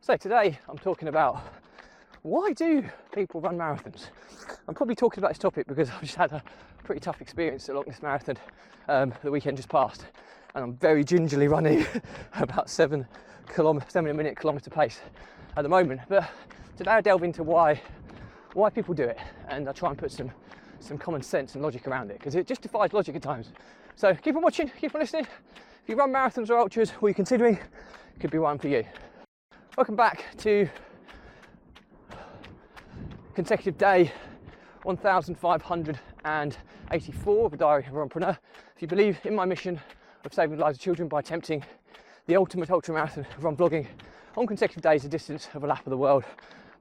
So today I'm talking about why do people run marathons? I'm probably talking about this topic because I've just had a pretty tough experience at Loch Ness Marathon the weekend just passed, and I'm very gingerly running about 7 a minute kilometre pace at the moment. But today I delve into why people do it, and I try and put some common sense and logic around it, because it just defies logic at times. So keep on watching, keep on listening. If you run marathons or ultras, what you're considering, it could be one for you. Welcome back to consecutive day 1584 of the Diary of a Runpreneur. If you believe in my mission of saving the lives of children by attempting the ultimate ultramarathon of run vlogging on consecutive days, the distance of a lap of the world,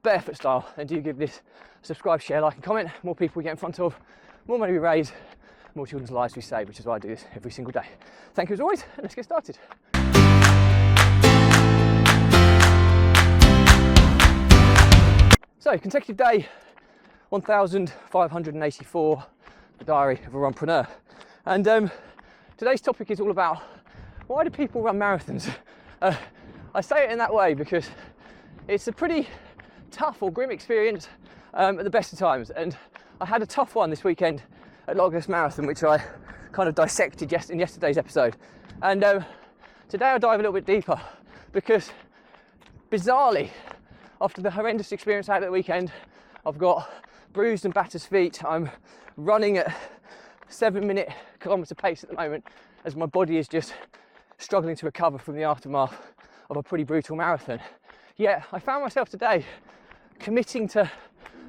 but effort style, then do give this a subscribe, share, like and comment. More people we get in front of, more money we raise, more children's lives we save, which is why I do this every single day. Thank you as always, and let's get started. So, consecutive day 1584, the Diary of a Runpreneur. And today's topic is all about why do people run marathons? I say it in that way because it's a pretty tough or grim experience at the best of times. And I had a tough one this weekend at Loch Ness Marathon, which I kind of dissected in yesterday's episode. And today I'll dive a little bit deeper because, bizarrely, after the horrendous experience I had at the weekend, I've got bruised and battered feet. I'm running at 7 minute kilometre pace at the moment as my body is just struggling to recover from the aftermath of a pretty brutal marathon. Yet I found myself today committing to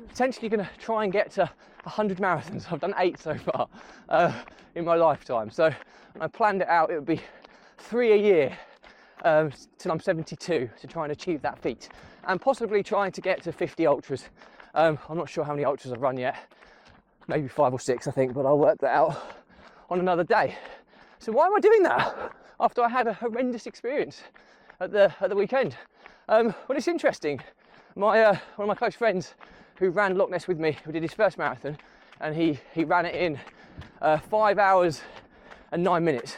potentially going to try and get to 100 marathons. I've done 8 so far in my lifetime. So I planned it out, it would be 3 a year till I'm 72 to try and achieve that feat, and possibly trying to get to 50 ultras. I'm not sure how many ultras I've run yet, maybe 5 or 6 I think, but I'll work that out on another day. So why am I doing that after I had a horrendous experience at the weekend? Well, it's interesting. One of my close friends who ran Loch Ness with me, who did his first marathon, and he ran it in 5 hours and 9 minutes.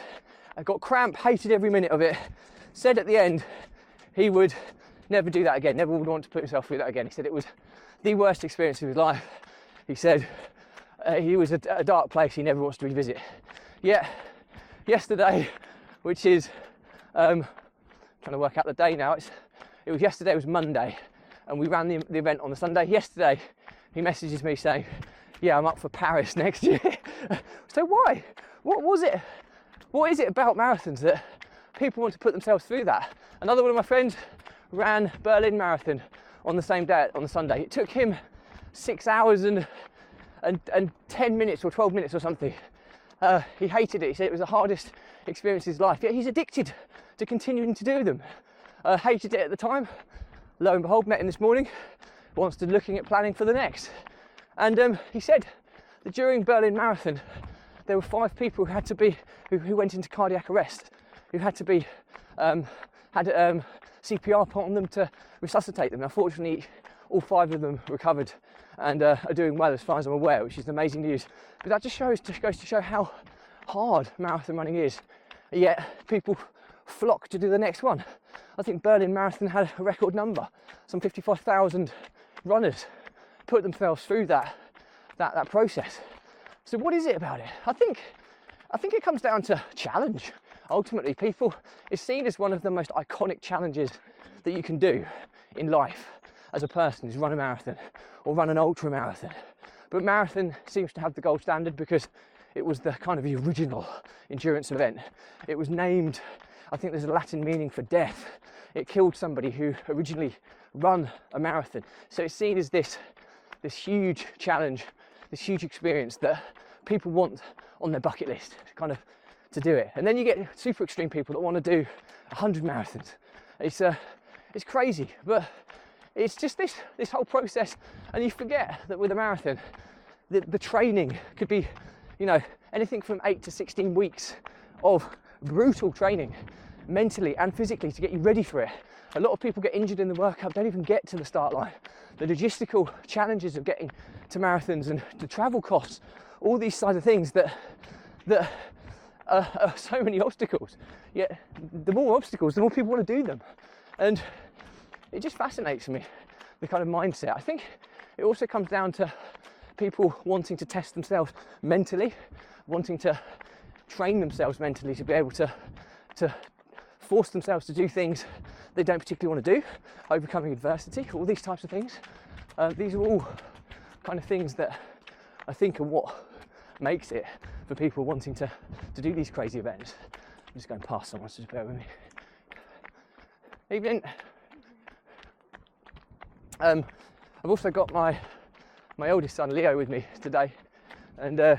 I got cramp, hated every minute of it, said at the end he would never do that again, never would want to put himself through that again. He said it was the worst experience of his life. He said he was a dark place he never wants to revisit. Yet yesterday, which is trying to work out the day now, yesterday was Monday, and we ran the event on the Sunday. Yesterday he messages me saying, yeah, I'm up for Paris next year. So why? What was it? What is it about marathons that people want to put themselves through that? Another one of my friends ran Berlin Marathon on the same day, on the Sunday. It took him 6 hours and 10 minutes or 12 minutes or something. He hated it. He said it was the hardest experience of his life. Yet he's addicted to continuing to do them. Hated it at the time. Lo and behold, met him this morning. Wants to looking at planning for the next. And he said that during Berlin Marathon, there were 5 people who had to be who went into cardiac arrest, who had to be had CPR put on them to resuscitate them. Now, fortunately, all 5 of them recovered and are doing well as far as I'm aware, which is amazing news. But that just goes to show how hard marathon running is. Yet people flock to do the next one. I think Berlin Marathon had a record number. Some 55,000 runners put themselves through that process. So what is it about it? I think it comes down to challenge. Ultimately, it's seen as one of the most iconic challenges that you can do in life as a person, is run a marathon or run an ultra marathon. But marathon seems to have the gold standard because it was the kind of the original endurance event. It was named, I think there's a Latin meaning for death. It killed somebody who originally run a marathon. So it's seen as this huge challenge, this huge experience that people want on their bucket list, kind of to do it. And then you get super extreme people that want to do 100 marathons. It's crazy, but it's just this whole process, and you forget that with a marathon, the training could be, anything from 8 to 16 weeks of brutal training, mentally and physically, to get you ready for it. A lot of people get injured in the workout, don't even get to the start line. The logistical challenges of getting to marathons and the travel costs, all these side of things that are so many obstacles. Yet the more obstacles, the more people want to do them. And it just fascinates me, the kind of mindset. I think it also comes down to people wanting to test themselves mentally, wanting to train themselves mentally to be able to force themselves to do things they don't particularly want to do, overcoming adversity, all these types of things. These are all kind of things that I think are what makes it for people wanting to do these crazy events. I'm just going past someone, so just bear with me. Evening. I've also got my oldest son Leo with me today, and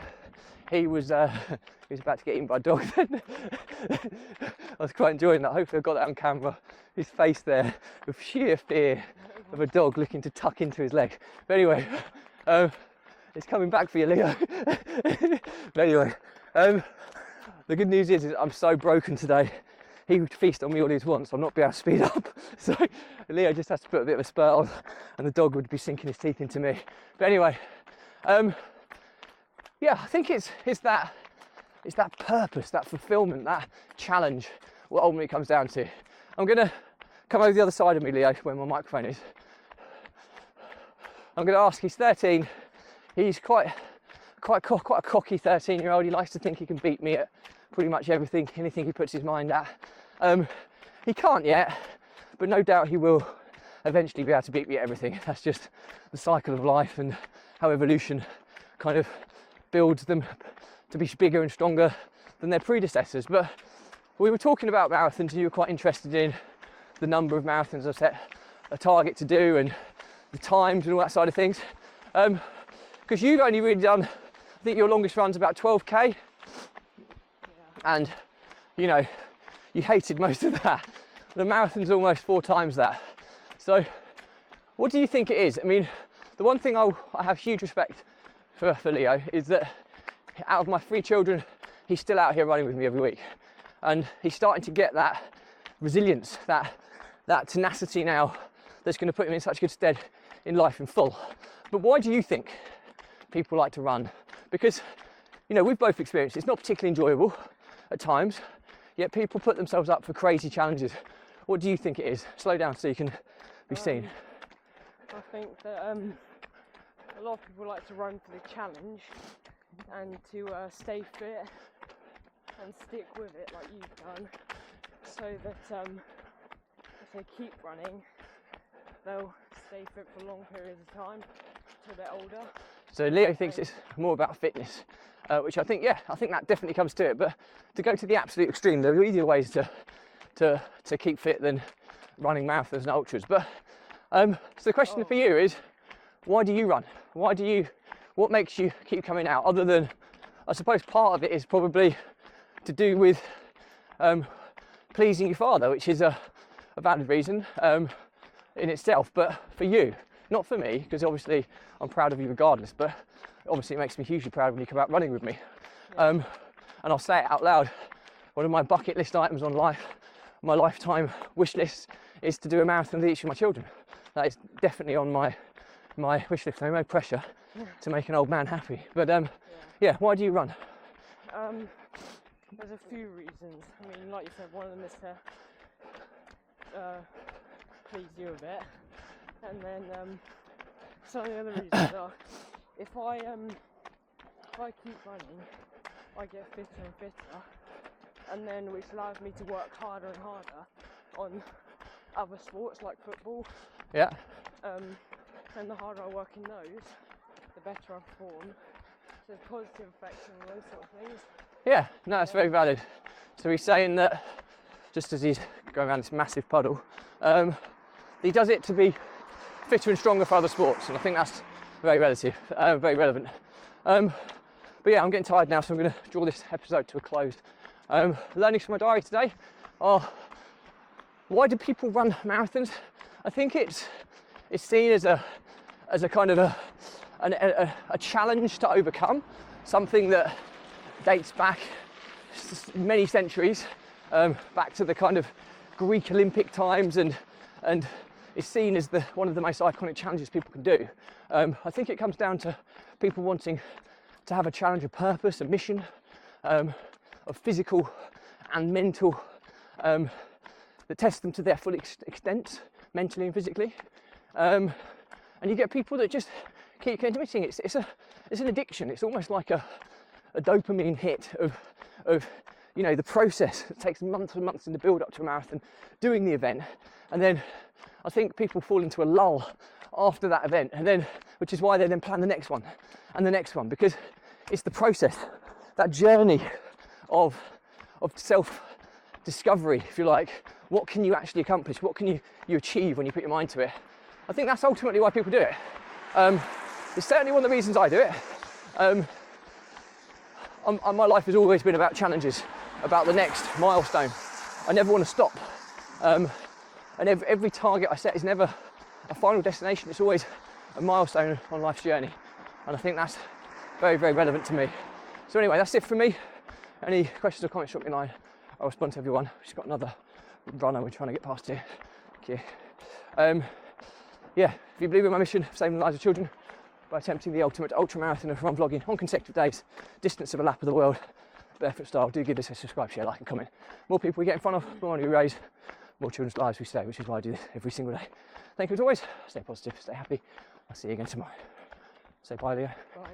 he was about to get eaten by a dog. I was quite enjoying that. Hopefully I got that on camera. His face there with sheer fear of a dog looking to tuck into his leg. But anyway, it's coming back for you, Leo. But anyway, the good news is I'm so broken today. He would feast on me all he wants, so I'm not be able to speed up. So Leo just has to put a bit of a spurt on, and the dog would be sinking his teeth into me. But anyway, yeah, I think it's that purpose, that fulfilment, that challenge, what ultimately it comes down to. I'm gonna come over the other side of me, Leo, where my microphone is. I'm gonna ask, he's 13, he's quite a cocky 13-year-old. He likes to think he can beat me at pretty much everything, anything he puts his mind at. He can't yet, but no doubt he will eventually be able to beat me at everything. That's just the cycle of life and how evolution kind of builds them to be bigger and stronger than their predecessors. But we were talking about marathons, and you were quite interested in the number of marathons I've set a target to do and the times and all that side of things. Because you've only really done, I think your longest run's about 12k, and you know, you hated most of that. The marathon's almost 4 times that. So what do you think it is? I mean, the one thing I have huge respect for Leo is that out of my 3 children, he's still out here running with me every week, and he's starting to get that resilience, that tenacity now that's going to put him in such good stead in life in full. But why do you think people like to run? Because, you know, we've both experienced it's not particularly enjoyable at times, yet people put themselves up for crazy challenges. What do you think it is? Slow down so you can be seen. I think that a lot of people like to run for the challenge and to stay fit and stick with it like you've done, so that if they keep running, they'll stay fit for long periods of time till they're older. So Leo thinks it's more about fitness, which I think that definitely comes to it. But to go to the absolute extreme, there are easier ways to keep fit than running marathons and ultras. But so the question for you is, why do you run? What makes you keep coming out? Other than, I suppose part of it is probably to do with pleasing your father, which is a valid reason in itself. But for you, not for me, because obviously I'm proud of you regardless, but obviously it makes me hugely proud when you come out running with me. Yeah. And I'll say it out loud, one of my bucket list items on my lifetime wish list is to do a marathon with each of my children. That is definitely on my wish list. No pressure to make an old man happy. But yeah, why do you run? There's a few reasons. I mean, like you said, one of them is to please you a bit. And then some of the other reasons are, if I keep running, I get fitter and fitter, and then which allows me to work harder and harder on other sports like football. Yeah. And the harder I work in those, the better I perform. So positive effects on those sort of things. Yeah, no, that's very valid. So he's saying that, just as he's going around this massive puddle, he does it to be fitter and stronger for other sports, and I think that's very relative, very relevant. But yeah, I'm getting tired now, so I'm going to draw this episode to a close. Learnings from my diary today are, why do people run marathons? I think it's seen as a kind of a challenge to overcome, something that dates back many centuries, back to the kind of Greek Olympic times, and is seen as one of the most iconic challenges people can do. I think it comes down to people wanting to have a challenge of purpose, a mission, of physical and mental, that tests them to their full extent, mentally and physically. And you get people that just keep committing. It's an addiction. It's almost like a dopamine hit of you know, the process that takes months and months in the build up to a marathon, doing the event, and then I think people fall into a lull after that event, and then, which is why they then plan the next one and the next one, because it's the process, that journey of self-discovery, if you like. What can you actually accomplish? What can you achieve when you put your mind to it? I think that's ultimately why people do it. It's certainly one of the reasons I do it. My life has always been about challenges, about the next milestone. I never want to stop. And every target I set is never a final destination, it's always a milestone on life's journey. And I think that's very, very relevant to me. So anyway, that's it from me. Any questions or comments, drop me a line. I'll respond to everyone. We've just got another runner we're trying to get past here. Thank you. Yeah, if you believe in my mission of saving the lives of children by attempting the ultimate ultra marathon of run vlogging on consecutive days, distance of a lap of the world, barefoot style, do give this a subscribe, share, like and comment. More people we get in front of, more money we raise, more children's lives we save, which is why I do this every single day. Thank you as always. Stay positive, stay happy. I'll see you again tomorrow. Say bye, Leo. Bye.